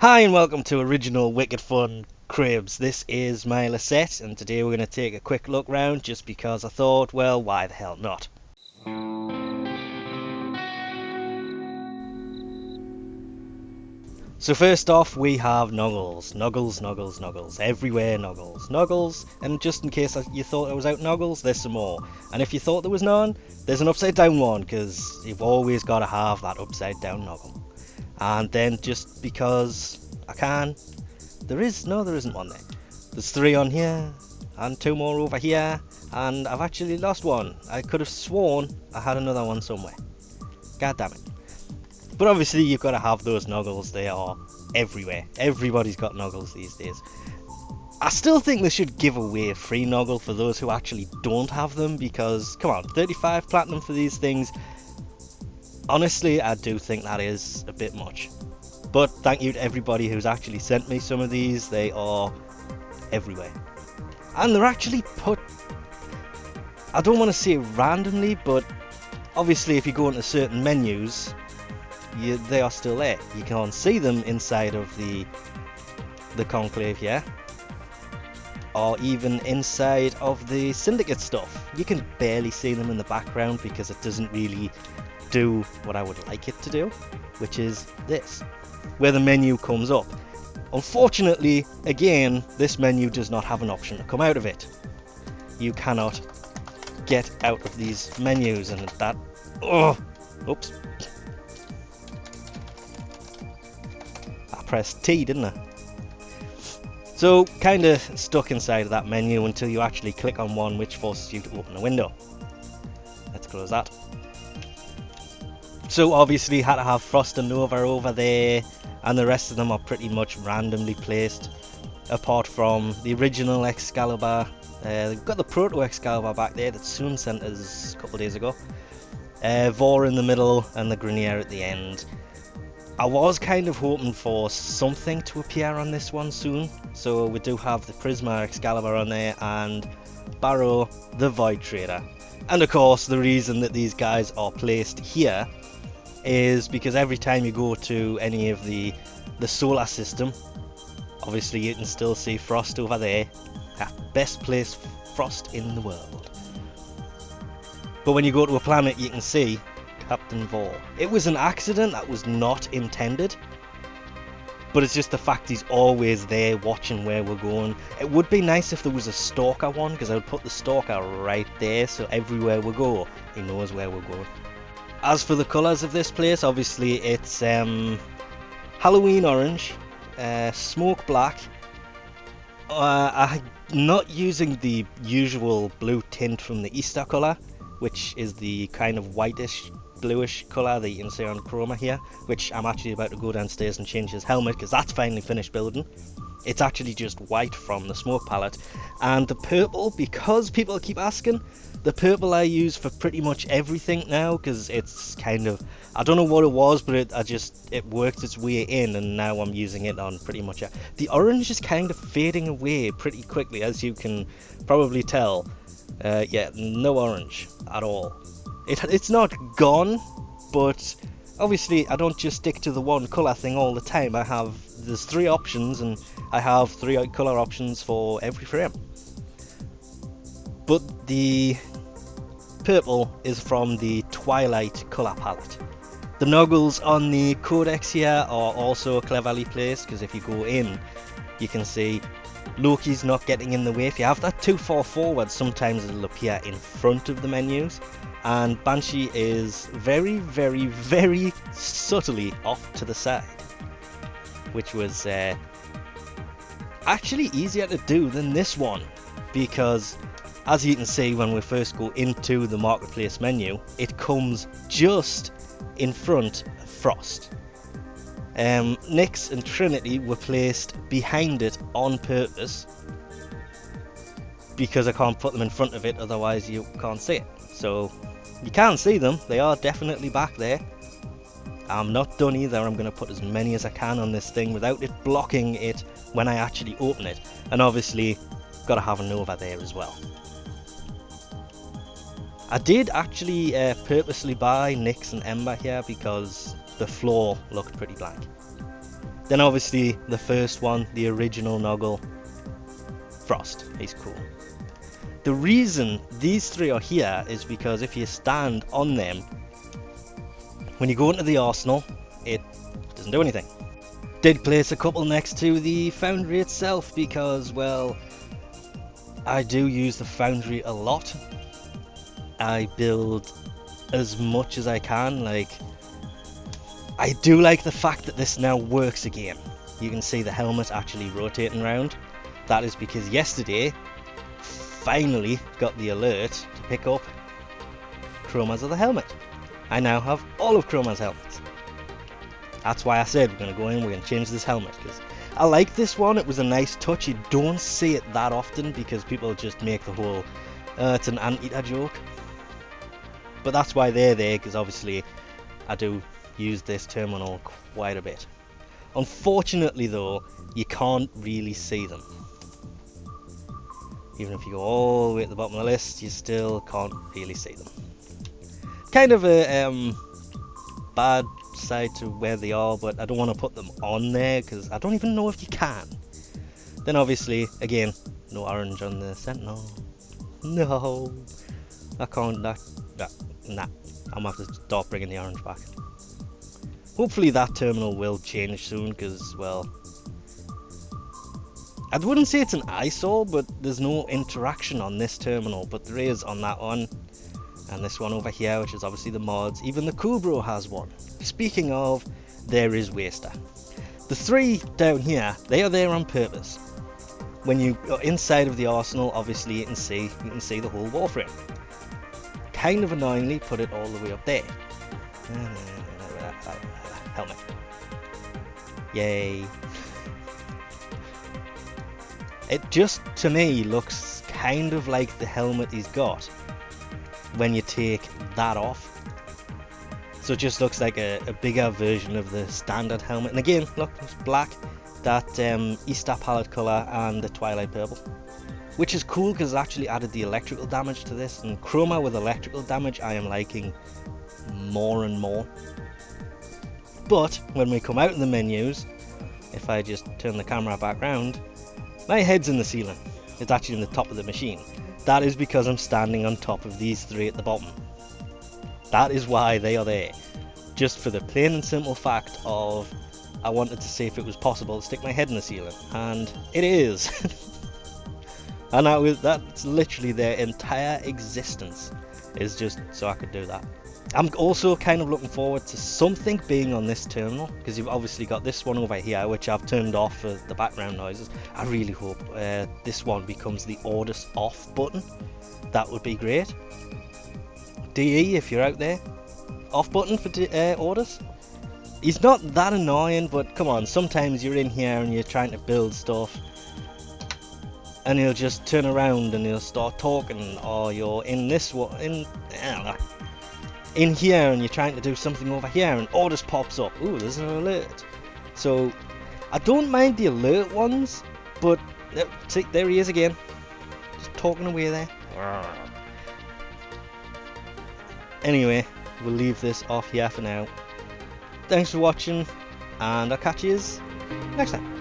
Hi and welcome to Original Wicked Fun Cribs. This is my liset and today we're going to take a quick look round just because I thought, well, why the hell not? So first off we have noggles. Noggles. Everywhere noggles. Noggles, and just in case you thought I was out noggles, there's some more. And if you thought there was none, there's an upside down one because you've always got to have that upside down noggle. And then just because I can, there isn't one there. There's 3 on here and 2 more over here, and I've actually lost one. I could have sworn I had another one somewhere. God damn it. But obviously you've got to have those noggles. They are everywhere. Everybody's got noggles these days. I still think they should give away a free noggle for those who actually don't have them, because come on, 35 platinum for these things. Honestly, I do think that is a bit much. But thank you to everybody who's actually sent me some of these. They are everywhere. And they're actually put, I don't want to say randomly, but obviously if you go into certain menus, they are still there. You can't see them inside of the conclave here, or even inside of the syndicate stuff. You can barely see them in the background because it doesn't really do what I would like it to do, which is this, where the menu comes up. Unfortunately, again, this menu does not have an option to come out of it. You cannot get out of these menus, and that, oops, I pressed T, didn't I? So kind of stuck inside of that menu until you actually click on one, which forces you to open a window. Let's close that. So obviously had to have Frost and Nova over there, and the rest of them are pretty much randomly placed, apart from the original Excalibur. They've got the Proto Excalibur back there that Soon sent us a couple of days ago. Vor in the middle and the Grenier at the end. I was kind of hoping for something to appear on this one soon. So we do have the Prisma Excalibur on there and Barrow the Void Trader. And of course the reason that these guys are placed here is because every time you go to any of the solar system, obviously you can still see Frost over there, best placed Frost in the world. But when you go to a planet you can see Captain Vor. It was an accident, that was not intended, but it's just the fact he's always there watching where we're going. It would be nice if there was a stalker one, because I would put the stalker right there so everywhere we go he knows where we're going. As for the colours of this place, obviously it's Halloween orange, smoke black. I'm not using the usual blue tint from the Easter colour, which is the kind of whitish bluish colour that you can see on Chroma here, which I'm actually about to go downstairs and change his helmet because that's finally finished building. It's actually just white from the smoke palette. And the purple, because people keep asking, the purple I use for pretty much everything now, because it's kind of, I don't know what it was, but it worked its way in, and now I'm using it on pretty much the orange is kind of fading away pretty quickly, as you can probably tell. Yeah, no orange at all. It's not gone, but obviously I don't just stick to the one colour thing all the time. There's 3 options, and I have 3 colour options for every frame. But the purple is from the Twilight colour palette. The noggles on the Codex here are also cleverly placed, because if you go in, you can see Loki's not getting in the way. If you have that too far forward, sometimes it'll appear in front of the menus. And Banshee is very, very, very subtly off to the side, which was actually easier to do than this one, because as you can see when we first go into the marketplace menu, it comes just in front of Frost. Nyx and Trinity were placed behind it on purpose, because I can't put them in front of it, otherwise you can't see it. So you can see them, they are definitely back there. I'm not done either, I'm going to put as many as I can on this thing without it blocking it when I actually open it. And obviously, got to have a Nova there as well. I did actually purposely buy Nyx and Ember here because the floor looked pretty blank. Then obviously the first one, the original Noggle, Frost. He's cool. The reason these three are here is because if you stand on them, when you go into the arsenal, it doesn't do anything. Did place a couple next to the Foundry itself because, well, I do use the Foundry a lot. I build as much as I can. Like, I do like the fact that this now works again. You can see the helmet actually rotating around. That is because yesterday, finally got the alert to pick up Chroma's other helmet. I now have all of Chroma's helmets. That's why I said we're going to go in, we're going to change this helmet, because I like this one. It was a nice touch. You don't see it that often because people just make the whole it's an anteater joke. But that's why they're there, because obviously I do use this terminal quite a bit. Unfortunately though, you can't really see them. Even if you go all the way at the bottom of the list, you still can't really see them. Kind of a bad side to where they are, but I don't want to put them on there because I don't even know if you can. Then obviously, again, no orange on the Sentinel. No, I can't. Nah, I'm gonna have to start bringing the orange back. Hopefully that terminal will change soon because, well, I wouldn't say it's an eyesore, but there's no interaction on this terminal, but there is on that one. And this one over here, which is obviously the mods. Even the Kubro has one. Speaking of, there is Waster. The three down here, they are there on purpose. When you are inside of the arsenal, obviously you can see the whole warframe. Kind of annoyingly, put it all the way up there. Helmet. Yay. It just, to me, looks kind of like the helmet he's got when you take that off. So it just looks like a bigger version of the standard helmet. And again, look, it's black, that Easter palette colour and the Twilight purple. Which is cool because it actually added the electrical damage to this. And Chroma with electrical damage I am liking more and more. But when we come out in the menus, if I just turn the camera back round, my head's in the ceiling. It's actually in the top of the machine. That is because I'm standing on top of these three at the bottom. That is why they are there. Just for the plain and simple fact of I wanted to see if it was possible to stick my head in the ceiling. And it is. And that's literally their entire existence, is just so I could do that. I'm also kind of looking forward to something being on this terminal, because you've obviously got this one over here which I've turned off for the background noises. I really hope this one becomes the orders off button. That would be great. DE, if you're out there, off button for orders. He's not that annoying, but come on, sometimes you're in here and you're trying to build stuff and he'll just turn around and he'll start talking, or you're in this one, in here and you're trying to do something over here and orders pops up. Ooh, there's an alert. So I don't mind the alert ones, but see, there he is again, just talking away there. Anyway, we'll leave this off here for now. Thanks for watching, and I'll catch you next time.